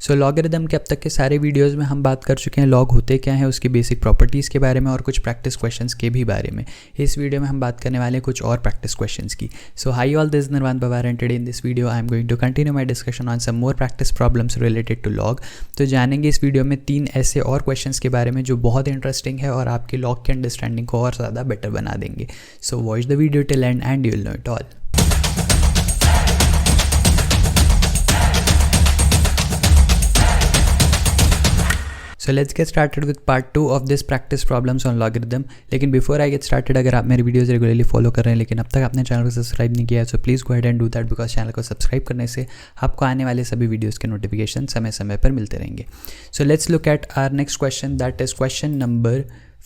सो logarithm के अब तक के सारे वीडियोस में हम बात कर चुके हैं लॉग होते क्या हैं, उसकी बेसिक प्रॉपर्टीज़ के बारे में और कुछ प्रैक्टिस क्वेश्चंस के भी बारे में। इस वीडियो में हम बात करने वाले हैं कुछ और प्रैक्टिस क्वेश्चंस की। सो high all, this Nirvan Pawar and today in this video I am going to continue my discussion on some more practice problems related to log. तो जानेंगे इस वीडियो में 3 ऐसे और क्वेश्चंस के बारे में जो बहुत इंटरेस्टिंग है और आपकी लॉग की अंडरस्टैंडिंग को और ज़्यादा बेटर बना देंगे। So watch the video till end you will know it all. So let's get started with part 2 of this practice problems on logarithm। लेकिन before I get started, अगर आप मेरी वीडियोस रेगुलरली फॉलो कर रहे हैं लेकिन अब तक आपने चैनल को सब्सक्राइब नहीं किया है, so please go ahead and do that because channel को सब्सक्राइब करने से आपको आने वाले सभी वीडियोस के नोटिफिकेशन समय समय पर मिलते रहेंगे। So let's look at our next question, that is question number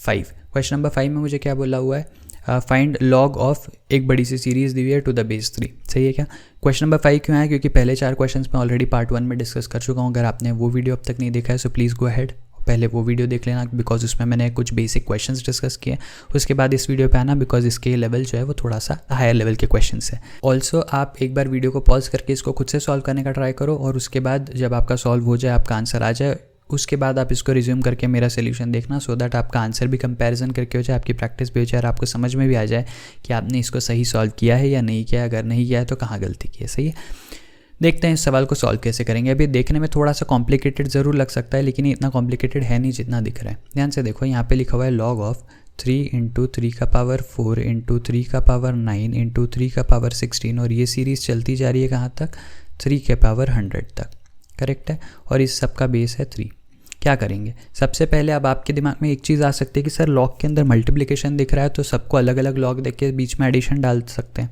5। Question number 5 में मुझे क्या बोला हुआ है, फाइंड लॉग ऑफ एक बड़ी सी सीरीज़ दी हुई है टू द बेस 3। सही है क्या? क्वेश्चन नंबर 5 क्यों है? क्योंकि पहले 4 क्वेश्चंस मैं ऑलरेडी पार्ट 1 में डिस्कस कर चुका हूँ। अगर आपने वो वीडियो अब तक नहीं देखा है सो प्लीज़ गो अहेड, पहले वो वीडियो देख लेना बिकॉज उसमें मैंने कुछ बेसिक क्वेश्चंस डिस्कस किए। उसके बाद इस वीडियो पे आना बिकॉज इसके लेवल जो है वो थोड़ा सा हायर लेवल के क्वेश्चंस है। ऑल्सो आप एक बार वीडियो को पॉज करके इसको खुद से सॉल्व करने का ट्राई करो और उसके बाद जब आपका सॉल्व हो जाए, आपका आंसर आ जाए, उसके बाद आप इसको रिज्यूम करके मेरा सोल्यूशन देखना सो दैट आपका आंसर भी कंपैरिजन करके हो जाए, आपकी प्रैक्टिस भी हो जाए और आपको समझ में भी आ जाए कि आपने इसको सही सॉल्व किया है या नहीं किया है। अगर नहीं किया है तो कहाँ गलती की है। सही है, देखते हैं इस सवाल को सॉल्व कैसे करेंगे। अभी देखने में थोड़ा सा कॉम्प्लिकेटेड ज़रूर लग सकता है लेकिन ये इतना कॉम्प्लिकेटेड है नहीं जितना दिख रहा है। ध्यान से देखो, यहाँ पे लिखा हुआ है लॉग ऑफ 3 × 3 का पावर 4 × 3 का पावर 9 × 3 का पावर 16 और ये सीरीज़ चलती जा रही है कहाँ तक? 3 के पावर 100 तक। करेक्ट है, और इस सब का बेस है 3। क्या करेंगे? सबसे पहले अब आपके दिमाग में एक चीज़ आ सकती है कि सर लॉग के अंदर मल्टीप्लिकेशन दिख रहा है तो सबको अलग अलग लॉग देख के बीच में एडिशन डाल सकते हैं।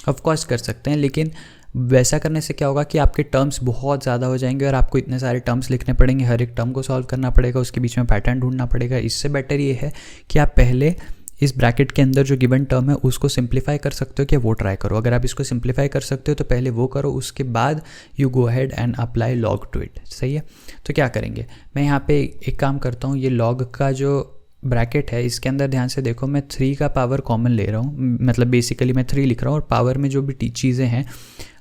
ऑफकोर्स कर सकते हैं, लेकिन वैसा करने से क्या होगा कि आपके टर्म्स बहुत ज़्यादा हो जाएंगे और आपको इतने सारे टर्म्स लिखने पड़ेंगे, हर एक टर्म को सॉल्व करना पड़ेगा, उसके बीच में पैटर्न ढूंढना पड़ेगा। इससे बेटर ये है कि आप पहले इस ब्रैकेट के अंदर जो गिवन टर्म है उसको सिंप्लीफाई कर सकते हो कि वो ट्राई करो। अगर आप इसको सिंप्लीफाई कर सकते हो तो पहले वो करो, उसके बाद you go ahead and apply log to it. सही है, तो क्या करेंगे, मैं यहाँ पे एक काम करता हूँ, ये लॉग का जो ब्रैकेट है इसके अंदर ध्यान से देखो, मैं 3 का पावर कॉमन ले रहा हूँ, मतलब बेसिकली मैं 3 लिख रहा हूँ और पावर में जो भी चीज़ें हैं,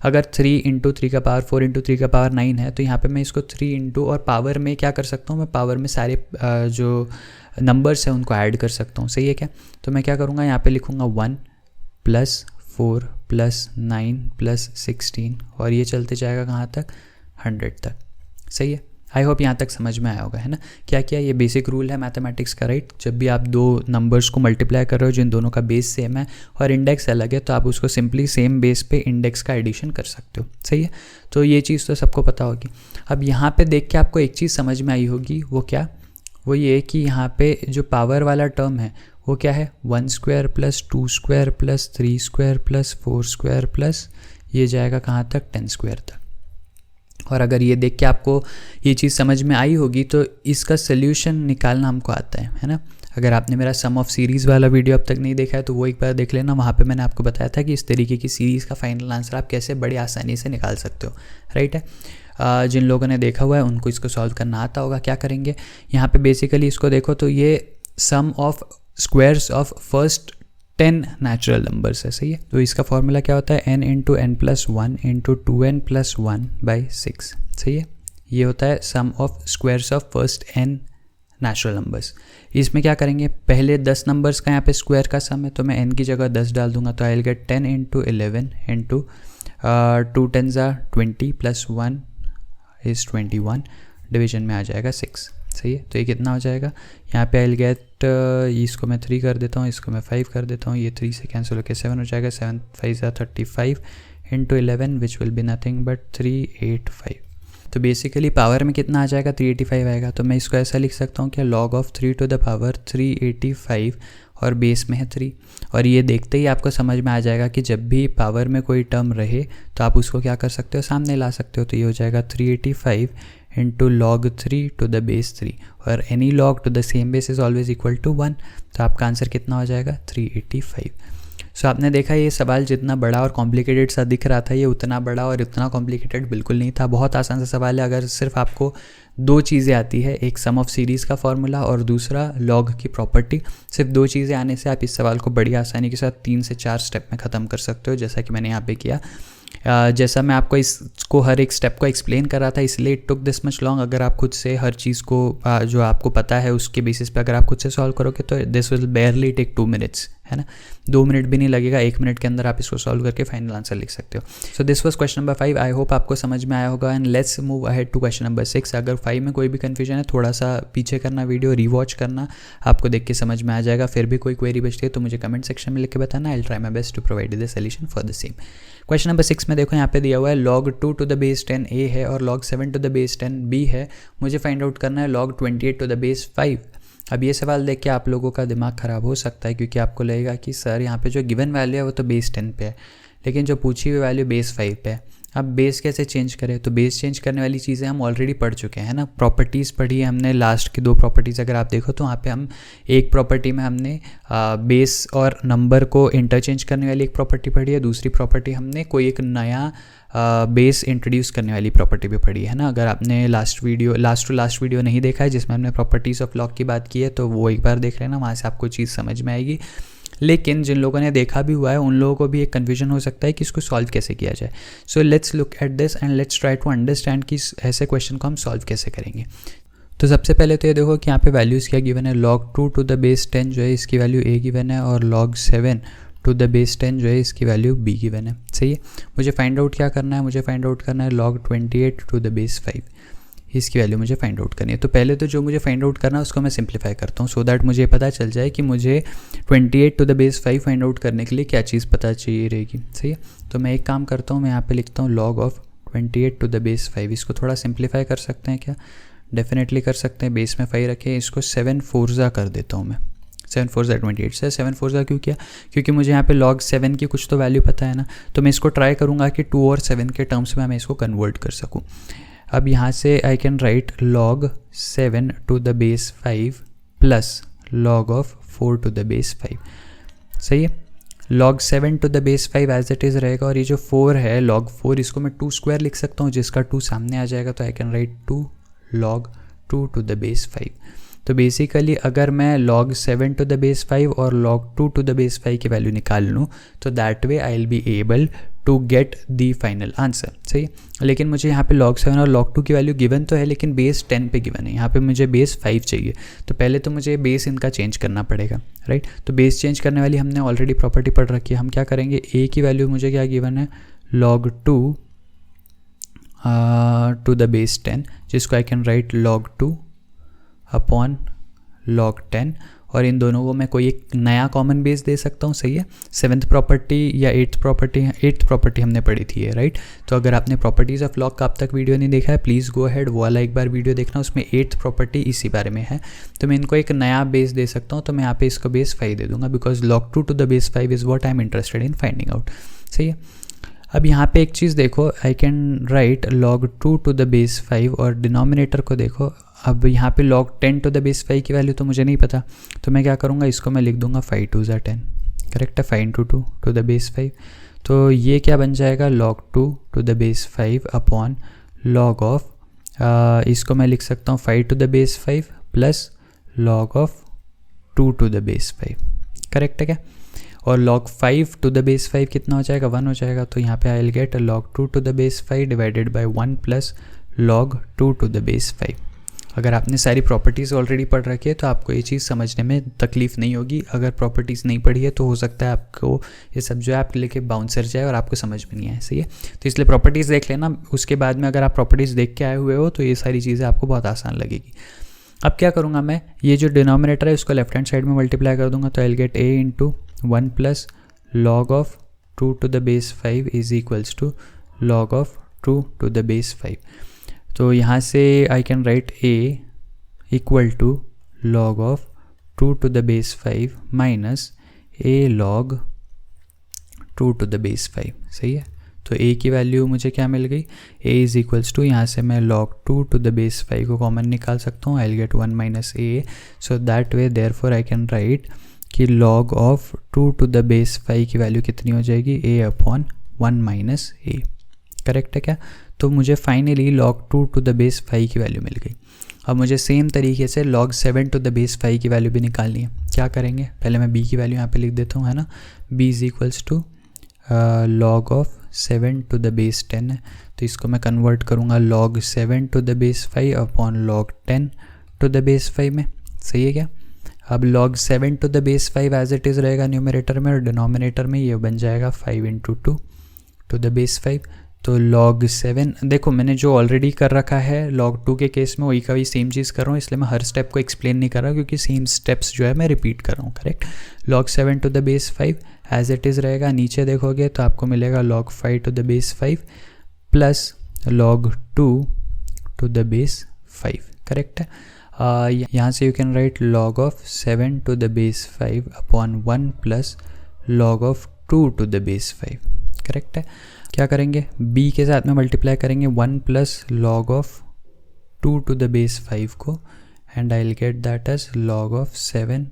अगर 3 × 3 का पावर 4 × 3 का पावर 9 है तो यहाँ पे मैं इसको 3 इंटू और पावर में क्या कर सकता हूँ, मैं पावर में सारे जो नंबर्स हैं उनको ऐड कर सकता हूँ। सही है क्या? तो मैं क्या करूँगा, यहाँ पे लिखूँगा 1 + 4 + 9 + 16 और ये चलते जाएगा कहाँ तक? 100 तक। सही है, आई होप यहाँ तक समझ में आया होगा, है ना? क्या क्या ये बेसिक रूल है मैथमेटिक्स का, राइट? जब भी आप दो नंबर्स को मल्टीप्लाई कर रहे हो जिन दोनों का बेस सेम है और इंडेक्स अलग है तो आप उसको सिंपली सेम बेस पे इंडेक्स का एडिशन कर सकते हो। सही है, तो ये चीज़ तो सबको पता होगी। अब यहाँ पे देख के आपको एक चीज़ समझ में आई होगी, वो क्या? वो ये कि यहाँ पे जो पावर वाला टर्म है वो क्या है? 1² + 2² + 3² + 4² प्लस ये जाएगा कहाँ तक? 10² तक। और अगर ये देख के आपको ये चीज़ समझ में आई होगी तो इसका सोल्यूशन निकालना हमको आता है ना? अगर आपने मेरा सम ऑफ सीरीज़ वाला वीडियो अब तक नहीं देखा है तो वो एक बार देख लेना, वहाँ पे मैंने आपको बताया था कि इस तरीके की सीरीज़ का फाइनल आंसर आप कैसे बड़ी आसानी से निकाल सकते हो। राइट है, जिन लोगों ने देखा हुआ है उनको इसको सॉल्व करना आता होगा। क्या करेंगे, यहाँ पे बेसिकली इसको देखो तो ये sum of squares of first 10 natural numbers है। सही है, तो इसका फॉर्मूला क्या होता है? n × n + 1 × 2n + 1/6। सही है, ये होता है sum of squares of first n natural numbers. इसमें क्या करेंगे, पहले 10 नंबर्स का यहाँ पे स्क्वायर का सम है तो मैं n की जगह 10 डाल दूंगा तो I will gate 10 × 11 × 2 10s are 20 + 1 is 21, division में आ जाएगा 6। सही है, तो ये कितना हो जाएगा, यहाँ पे आई विल गेट, इसको मैं 3 कर देता हूँ, इसको मैं 5 कर देता हूँ, ये 3 से कैंसिल होकर 7 हो जाएगा। 7 5s are 35 × 11 which will be nothing but 385। तो बेसिकली पावर में कितना आ जाएगा? 385 आएगा। तो मैं इसको ऐसा लिख सकता हूँ कि log of 3 to the power 385 और बेस में है 3। और ये देखते ही आपको समझ में आ जाएगा कि जब भी पावर में कोई टर्म रहे तो आप उसको क्या कर सकते हो, सामने ला सकते हो। तो ये हो जाएगा 385 × log 3 to the base 3 और any log to the same base is always equal to 1। तो आपका आंसर कितना हो जाएगा? 385। सो आपने देखा ये सवाल जितना बड़ा और कॉम्प्लिकेटेड सा दिख रहा था ये उतना बड़ा और इतना कॉम्प्लिकेटेड बिल्कुल नहीं था। बहुत आसान सा सवाल है। अगर सिर्फ आपको 2 चीज़ें आती है, एक सम ऑफ सीरीज़ का फॉर्मूला और दूसरा लॉग की प्रॉपर्टी, सिर्फ 2 चीज़ें आने से आप इस सवाल को बड़ी आसानी के साथ 3 से 4 स्टेप में ख़त्म कर सकते हो, जैसा कि मैंने यहाँ पे किया। जैसा मैं आपको इसको हर एक स्टेप को एक्सप्लेन कर रहा था, इसलिए it took this much long. अगर आप खुद से हर चीज़ को जो आपको पता है उसके बेसिस पे अगर आप खुद से सॉल्व करोगे तो this will barely take 2 minutes, है ना। 2 मिनट भी नहीं लगेगा, 1 मिनट के अंदर आप इसको सॉल्व करके फाइनल आंसर लिख सकते हो। So this was question number 5। I hope आपको समझ में आया होगा and let's move ahead to question number 6। अगर 5 में कोई भी कन्फ्यूजन है थोड़ा सा पीछे करना, वीडियो रीवॉच करना, आपको देख के समझ में आ जाएगा। फिर भी कोई क्वेरी बचती है तो मुझे कमेंट सेक्शन में लिख के बताना, I will try my best to provide the solution for the same. Question number 6 में देखो यहाँ पे दिया हुआ है log 2 to the base 10 a है और log 7 to the base 10 b है। मुझे फाइंड आउट करना है log 28 टू द बेस 5। अब ये सवाल देख के आप लोगों का दिमाग ख़राब हो सकता है, क्योंकि आपको लगेगा कि सर यहाँ पे जो गिवन वैल्यू है वो तो बेस 10 पे है, लेकिन जो पूछी हुई वैल्यू बेस 5 पे है। अब बेस कैसे चेंज करें? तो बेस चेंज करने वाली चीज़ें हम ऑलरेडी पढ़ चुके हैं ना। प्रॉपर्टीज़ पढ़ी है हमने, लास्ट की 2 प्रॉपर्टीज़ अगर आप देखो तो वहाँ पे हम एक प्रॉपर्टी में हमने बेस और नंबर को इंटरचेंज करने वाली एक प्रॉपर्टी पढ़ी है, दूसरी प्रॉपर्टी हमने कोई एक नया बेस इंट्रोड्यूस करने वाली प्रॉपर्टी भी पढ़ी है ना। अगर आपने लास्ट टू लास्ट वीडियो नहीं देखा है जिसमें हमने प्रॉपर्टीज़ ऑफ लॉग की बात की है तो वो एक बार देख लेना, वहाँ से आपको चीज़ समझ में आएगी। लेकिन जिन लोगों ने देखा भी हुआ है उन लोगों को भी एक कन्फ्यूजन हो सकता है कि इसको सॉल्व कैसे किया जाए। So let's look at this and let's try to understand कि ऐसे क्वेश्चन को हम सॉल्व कैसे करेंगे। तो सबसे पहले तो ये देखो कि यहाँ पे वैल्यूज़ क्या गिवन है। log 2 टू द बेस 10 जो है इसकी वैल्यू a गिवन है और log 7 टू द बेस 10 जो है इसकी वैल्यू b गिवन है। सही है। मुझे फाइंड आउट क्या करना है? मुझे फाइंड आउट करना है log 28 टू द बेस 5, इसकी वैल्यू मुझे फाइंड आउट करनी है। तो पहले तो जो मुझे फाइंड आउट करना है उसको मैं सिंप्लीफाई करता हूँ सो दैट मुझे पता चल जाए कि मुझे 28 to the base 5 find out करने के लिए क्या चीज़ पता चाहिए रहेगी। सही है। तो मैं एक काम करता हूँ, मैं यहाँ पे लिखता हूँ log of 28 to the base 5। इसको थोड़ा सिंप्लीफाई कर सकते हैं क्या? डेफिनेटली कर सकते हैं। बेस में 5 रखे, इसको 7 4 कर देता हूँ मैं। 7 4 28 से 7 4 क्यों किया? क्योंकि मुझे यहाँ पे log 7 की कुछ तो वैल्यू पता है ना, तो मैं इसको ट्राई करूँगा कि 2 और 7 के टर्म्स में मैं इसको कन्वर्ट कर सकूँ। अब यहाँ से I can write log 7 to the base 5 plus log of 4 to the base 5। सही है। log 7 to the base 5 as it is रहेगा और ये जो 4 है log 4 इसको मैं 2 स्क्वायर लिख सकता हूँ, जिसका 2 सामने आ जाएगा तो I can write 2 log 2 to the base 5। तो बेसिकली अगर मैं log 7 टू द बेस 5 और log 2 टू द बेस 5 की वैल्यू निकाल लूँ तो that way I will be able to get the final answer. सही। लेकिन मुझे यहाँ पे log 7 और log 2 की वैल्यू गिवन तो है लेकिन बेस 10 पे गिवन है, यहाँ पे मुझे बेस 5 चाहिए। तो पहले तो मुझे बेस इनका चेंज करना पड़ेगा, राइट। तो बेस चेंज करने वाली हमने ऑलरेडी प्रॉपर्टी पढ़ रखी है। हम क्या करेंगे, a की वैल्यू मुझे क्या गिवन है log 2 टू द बेस 10, जिसको I can write log 2 upon log 10 और इन दोनों को मैं कोई एक नया कॉमन बेस दे सकता हूँ। सही है। 7th प्रॉपर्टी या 8th प्रॉपर्टी हमने पढ़ी थी, राइट। तो अगर आपने प्रॉपर्टीज़ ऑफ लॉग का अब तक वीडियो नहीं देखा है प्लीज़ गो अहेड, वो वाला एक बार वीडियो देखना, उसमें 8th प्रॉपर्टी इसी बारे में है। तो मैं इनको एक नया बेस दे सकता हूँ, तो मैं यहाँ पे इसको बेस 5 दे दूँगा because log 2 to the base 5 is what I am interested in finding out. सही है। अब यहाँ पे एक चीज़ देखो, I can write log 2 to the base 5 और डिनोमिनेटर को देखो। अब यहाँ पे log 10 टू द बेस 5 की वैल्यू तो मुझे नहीं पता, तो मैं क्या करूँगा, इसको मैं लिख दूँगा 5 2 10। करेक्ट है। 5 2 टू द बेस 5। तो ये क्या बन जाएगा log 2 to the base 5 upon log of इसको मैं लिख सकता हूँ 5 to the base 5 plus log of 2 to the base 5। Correct है क्या? और log 5 टू द बेस 5 कितना हो जाएगा, 1 हो जाएगा। तो यहाँ पे I will get log 2 to the base 5 divided by 1 plus log 2 to the base 5। अगर आपने सारी प्रॉपर्टीज़ ऑलरेडी पढ़ रखी है तो आपको ये चीज़ समझने में तकलीफ़ नहीं होगी। अगर प्रॉपर्टीज़ नहीं पढ़ी है तो हो सकता है आपको ये सब जो है आपके लेके बाउंसर जाए और आपको समझ में नहीं आए। सही है। तो इसलिए प्रॉपर्टीज़ देख लेना, उसके बाद में अगर आप प्रॉपर्टीज़ देख के आए हुए हो तो ये सारी चीज़ें आपको बहुत आसान लगेगी। अब क्या करूँगा मैं, ये जो डिनोमिनेटर है उसको लेफ्ट हैंड साइड में मल्टीप्लाई कर दूँगा, तो I will get a into 1 plus log of 2 to the base 5 is equals to log of 2 to the base 5। तो यहाँ से I can write a equal to log of 2 to the base 5 minus a log 2 to the base 5। सही है। तो a की value मुझे क्या मिल गई, a इज इक्वल्स टू, यहाँ से मैं log 2 टू द बेस 5 को कॉमन निकाल सकता हूँ, I will get 1 minus a। So that way therefore I can write कि log of 2 to the base 5 की वैल्यू कितनी हो जाएगी, a upon 1 minus a। Correct है क्या? तो मुझे finally log 2 to the base 5 की वैल्यू मिल गई। अब मुझे सेम तरीके से log 7 टू द बेस 5 की वैल्यू भी निकालनी है। क्या करेंगे, पहले मैं b की वैल्यू यहाँ पे लिख देता हूँ, है ना। b is equals to log of 7 to the base 10 है, तो इसको मैं कन्वर्ट करूँगा log 7 to the base 5 upon log 10 to the base 5 में। सही है क्या? अब log 7 to the base 5 as it is रहेगा न्यूमरेटर में, और डिनोमिनेटर में ये बन जाएगा 5 इंटू 2 टू द बेस 5। तो log 7, देखो मैंने जो ऑलरेडी कर रखा है log 2 के केस में वही का वही सेम चीज़ कर रहा हूँ, इसलिए मैं हर स्टेप को एक्सप्लेन नहीं कर रहा क्योंकि सेम स्टेप्स जो है मैं रिपीट कर रहा हूँ। Correct. log 7 to the base 5 as it is रहेगा, नीचे देखोगे तो आपको मिलेगा log 5 to the base 5 plus log 2 to the base 5। Correct है। यहाँ से you can write log of 7 to the base 5 upon 1 plus log of 2 to the base 5। Correct है। क्या करेंगे, b के साथ में मल्टीप्लाई करेंगे 1 plus log of 2 to the base 5 को, and I will get that as log of 7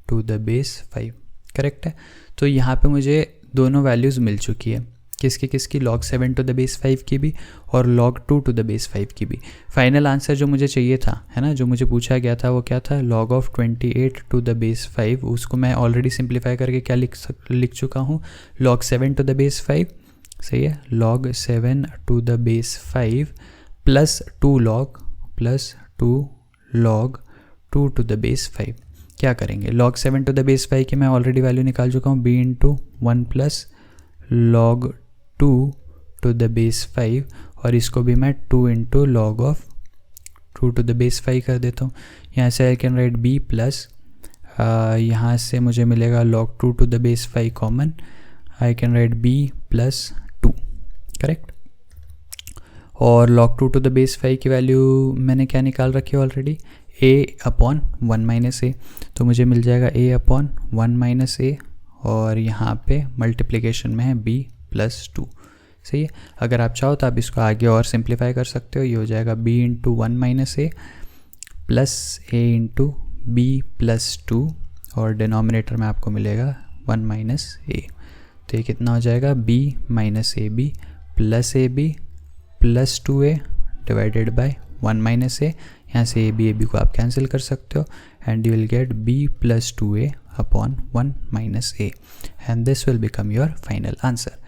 to the base 5। Correct है। तो यहाँ पे मुझे दोनों वैल्यूज़ मिल चुकी है, किसकी log 7 टू द बेस 5 की भी और log 2 टू द बेस 5 की भी। फाइनल आंसर जो मुझे चाहिए था, है ना, जो मुझे पूछा गया था वो क्या था, log of 28 to the base 5, उसको मैं ऑलरेडी सिंप्लीफाई करके क्या लिख चुका हूँ, log 7 टू द बेस 5। सही है, log 7 to the base 5 plus 2 log 2 to the base 5। क्या करेंगे, log 7 टू द बेस 5 की मैं ऑलरेडी वैल्यू निकाल चुका हूँ, b into 1 plus log 2 to the base 5, और इसको भी मैं 2 into log of 2 to the base 5 कर देता हूँ। यहाँ से I can write b plus, यहाँ से मुझे मिलेगा log 2 to the base 5 common, I can write b plus 2। Correct. और log 2 टू द बेस 5 की वैल्यू मैंने क्या निकाल रखी है ऑलरेडी, a अपॉन 1 माइनस ए, तो मुझे मिल जाएगा a अपॉन 1 माइनस ए, और यहाँ पे मल्टीप्लिकेशन में है b प्लस 2। सही है। अगर आप चाहो तो आप इसको आगे और सिंप्लीफाई कर सकते हो, ये हो जाएगा b into 1 minus A plus a into b plus 2, और डिनोमिनेटर में आपको मिलेगा 1 माइनस ए। तो ये कितना हो जाएगा, b minus a b plus a b plus 2a divided by 1 minus a. यहाँ से ए बी को आप कैंसिल कर सकते हो, and you will get b plus 2a upon 1 minus A, and this will become your final answer.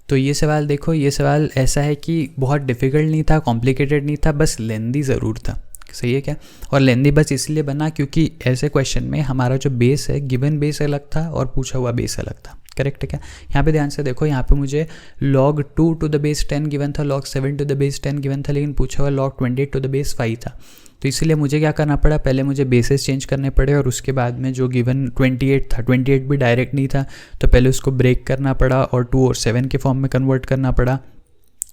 तो ये सवाल देखो, ये सवाल ऐसा है कि बहुत डिफ़िकल्ट नहीं था, कॉम्प्लिकेटेड नहीं था, बस लेंदी ज़रूर था। सही है क्या? और लेंदी बस इसलिए बना क्योंकि ऐसे क्वेश्चन में हमारा जो बेस है, गिवन बेस अलग था और पूछा हुआ बेस अलग था। करेक्ट है क्या? यहाँ पे ध्यान से देखो, यहाँ पे मुझे log 2 to the base 10 given था, log 7 to the base 10 given था, लेकिन पूछा हुआ log 28 टू द बेस 5 था। तो इसलिए मुझे क्या करना पड़ा, पहले मुझे बेसिस चेंज करने पड़े, और उसके बाद में जो गिवन 28 था, 28 भी डायरेक्ट नहीं था, तो पहले उसको ब्रेक करना पड़ा और 2 और 7 के फॉर्म में कन्वर्ट करना पड़ा।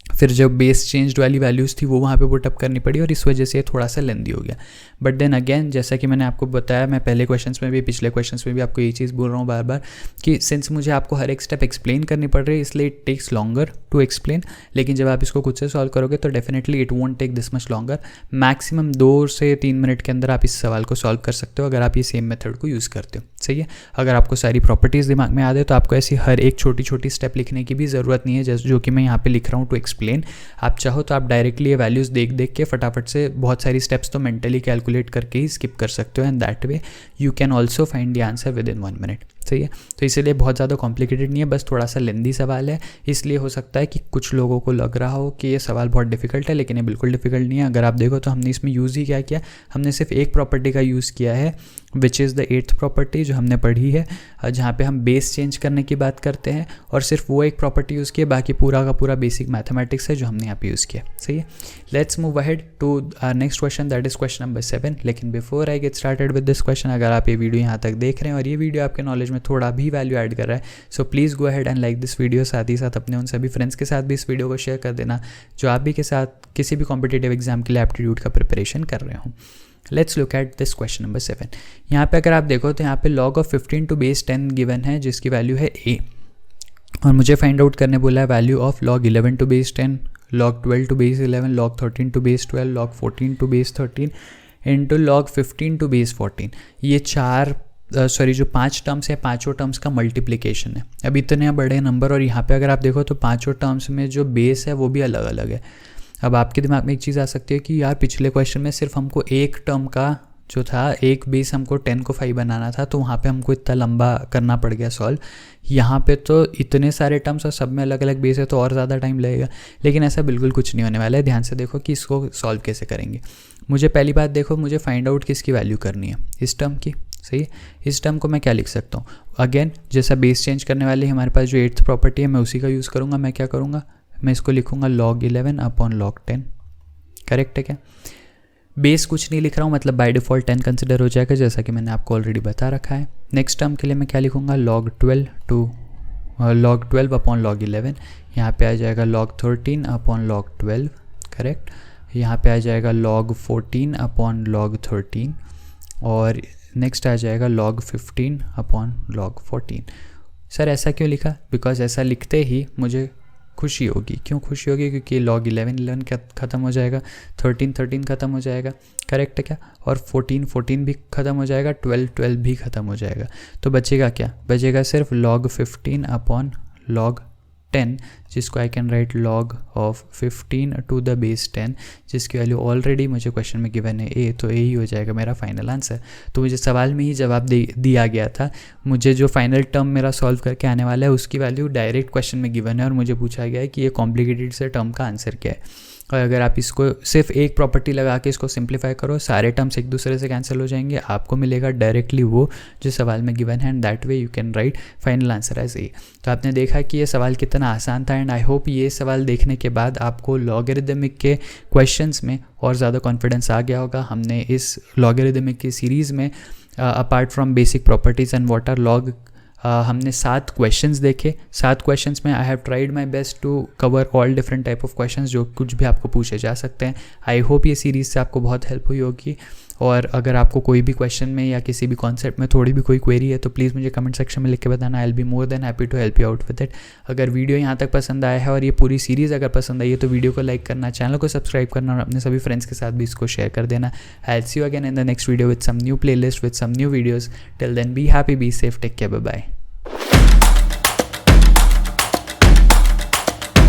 फिर जो बेस चेंज्ड वाली वैल्यूज़ थी वो वहाँ पे पुटअप करनी पड़ी, और इस वजह से ये थोड़ा सा लेंदी हो गया। बट देन अगेन, जैसा कि मैंने आपको बताया, मैं पहले क्वेश्चंस में भी, पिछले क्वेश्चंस में भी आपको यही चीज़ बोल रहा हूँ बार बार, कि सिंस मुझे आपको हर एक स्टेप एक्सप्लेन करनी पड़ रही है, इसलिए it takes longer to explain. लेकिन जब आप इसको खुद से सॉल्व करोगे तो definitely it won't take this much longer. Maximum 2 से 3 मिनट के अंदर आप इस सवाल को सॉल्व कर सकते हो, अगर आप ये सेम मेथड को यूज़ करते हो। सही है। अगर आपको सारी प्रॉपर्टीज़ दिमाग में आ जाए तो आपको ऐसी हर एक छोटी छोटी स्टेप लिखने की भी ज़रूरत नहीं है, जैसे जो कि मैं यहाँ पे लिख रहा हूँ टू एक्सप्लेन। आप चाहो तो आप डायरेक्टली ये वैल्यूज़ देख के फटाफट से बहुत सारी स्टेप्स तो मेंटली कैलकुलेट करके ही स्किप कर सकते हो, and that way you can also find the answer with in 1 minute. सही है। तो इसीलिए बहुत ज़्यादा कॉम्प्लिकेटेड नहीं है, बस थोड़ा सा लेंदी सवाल है। इसलिए हो सकता है कि कुछ लोगों को लग रहा हो कि ये सवाल बहुत डिफिकल्ट है, लेकिन ये बिल्कुल डिफिकल्ट नहीं है। अगर आप देखो तो हमने इसमें यूज़ ही क्या किया, हमने सिर्फ एक प्रॉपर्टी का यूज़ किया है, which is the 8th property जो हमने पढ़ी है, जहाँ पे हम बेस चेंज करने की बात करते हैं, और सिर्फ वो एक प्रॉपर्टी यूज़ की है, बाकी पूरा का पूरा बेसिक मैथमेटिक्स है जो हमने यहाँ पे यूज़ किया। सही है। Let's move ahead to our next question, that is question number 7। लेकिन before I get started with this question, अगर आप ये वीडियो यहाँ तक देख रहे हैं और ये वीडियो आपके नॉलेज में थोड़ा भी वैल्यू ऐड कर रहा है, so please go ahead and like this video. साथ ही साथ अपने उन सभी फ्रेंड्स के साथ भी इस वीडियो को शेयर कर देना जो आप भी के साथ किसी भी कॉम्पिटिटिव एग्जाम के लिए एप्टीट्यूड का प्रिपरेशन कर रहे हो। Let's look at this question number 7। यहाँ पे अगर आप देखो तो यहाँ पे log of 15 to base 10 given है, जिसकी वैल्यू है a, और मुझे फाइंड आउट करने बोला है value of log 11 to base 10, log 12 to base 11, log 13 to base 12, log 14 to base 13 into log 15 to base 14। ये जो 5 टर्म्स है, पाँचों टर्म्स का मल्टीप्लिकेशन है। अब इतने बड़े नंबर, और यहाँ पे अगर आप देखो तो पाँचों टर्म्स में जो बेस है वो भी अलग अलग है। अब आपके दिमाग में एक चीज़ आ सकती है कि यार पिछले क्वेश्चन में सिर्फ हमको एक टर्म का जो था एक बेस हमको 10 को 5 बनाना था, तो वहाँ पे हमको इतना लंबा करना पड़ गया सॉल्व। यहाँ पे तो इतने सारे टर्म्स और सब में अलग अलग बेस है तो और ज़्यादा टाइम लगेगा, लेकिन ऐसा बिल्कुल कुछ नहीं होने वाला है। ध्यान से देखो कि इसको सॉल्व कैसे करेंगे। मुझे पहली बात देखो, मुझे फाइंड आउट किसकी वैल्यू करनी है, इस टर्म की, सही है। इस टर्म को मैं क्या लिख सकता हूँ, अगेन जैसा बेस चेंज करने वाली हमारे पास जो 8th प्रॉपर्टी है मैं उसी का यूज़ करूँगा। मैं क्या करूँगा, मैं इसको लिखूँगा log 11 अपॉन log 10, करेक्ट है क्या। बेस कुछ नहीं लिख रहा हूँ, मतलब बाय डिफ़ॉल्ट 10 कंसिडर हो जाएगा, जैसा कि मैंने आपको ऑलरेडी बता रखा है। नेक्स्ट टर्म के लिए मैं क्या लिखूँगा, log 12 अपॉन log 11, यहाँ पे आ जाएगा log 13 अपॉन log 12, करेक्ट। यहाँ पे आ जाएगा log 14 अपॉन log 13, और नेक्स्ट आ जाएगा log 15 अपॉन log 14। सर ऐसा क्यों लिखा, बिकॉज ऐसा लिखते ही मुझे खुशी होगी। क्यों खुशी होगी, क्योंकि log 11 ख़त्म हो जाएगा, 13 ख़त्म हो जाएगा, करेक्ट है क्या, और 14 भी ख़त्म हो जाएगा, 12 भी ख़त्म हो जाएगा। तो बचेगा क्या, बचेगा सिर्फ log 15 अपॉन log 10, जिसको I can write log of 15 to the base 10, जिसकी वैल्यू ऑलरेडी मुझे क्वेश्चन में गिवन है a, तो a ही हो जाएगा मेरा फाइनल आंसर। तो मुझे सवाल में ही जवाब दिया गया था, मुझे जो फाइनल टर्म मेरा सॉल्व करके आने वाला है उसकी वैल्यू डायरेक्ट क्वेश्चन में गिवन है, और मुझे पूछा गया है कि ये कॉम्प्लिकेटेड से टर्म का आंसर क्या है। और अगर आप इसको सिर्फ एक प्रॉपर्टी लगा के इसको सिंप्लीफाई करो, सारे टर्म्स एक दूसरे से कैंसिल हो जाएंगे, आपको मिलेगा डायरेक्टली वो जो सवाल में गिवन है, and that way you can write final answer as a. तो आपने देखा कि ये सवाल कितना आसान था, एंड आई होप ये सवाल देखने के बाद आपको लॉगरिदमिक के क्वेश्चंस में और ज़्यादा कॉन्फिडेंस आ गया होगा। हमने इस लॉगरिदमिक की सीरीज़ में apart from basic properties and what are log, हमने 7 क्वेश्चंस देखे। 7 क्वेश्चंस में I have tried my best to cover all different type of questions, जो कुछ भी आपको पूछे जा सकते हैं। आई होप ये सीरीज़ से आपको बहुत हेल्प हुई होगी, और अगर आपको कोई भी क्वेश्चन में या किसी भी कॉन्सेप्ट में थोड़ी भी कोई क्वेरी है तो प्लीज़ मुझे कमेंट सेक्शन में लिख के बताना। I will be more than happy to help you out with it. अगर वीडियो यहाँ तक पसंद आया है और ये पूरी सीरीज़ अगर पसंद आई है तो वीडियो को लाइक करना, चैनल को सब्सक्राइब करना, और अपने सभी फ्रेंड्स के साथ भी इसको शेयर कर देना। I will see you again in the next video with some new playlist with some new videos. Till then be happy, be safe, take care, bye bye.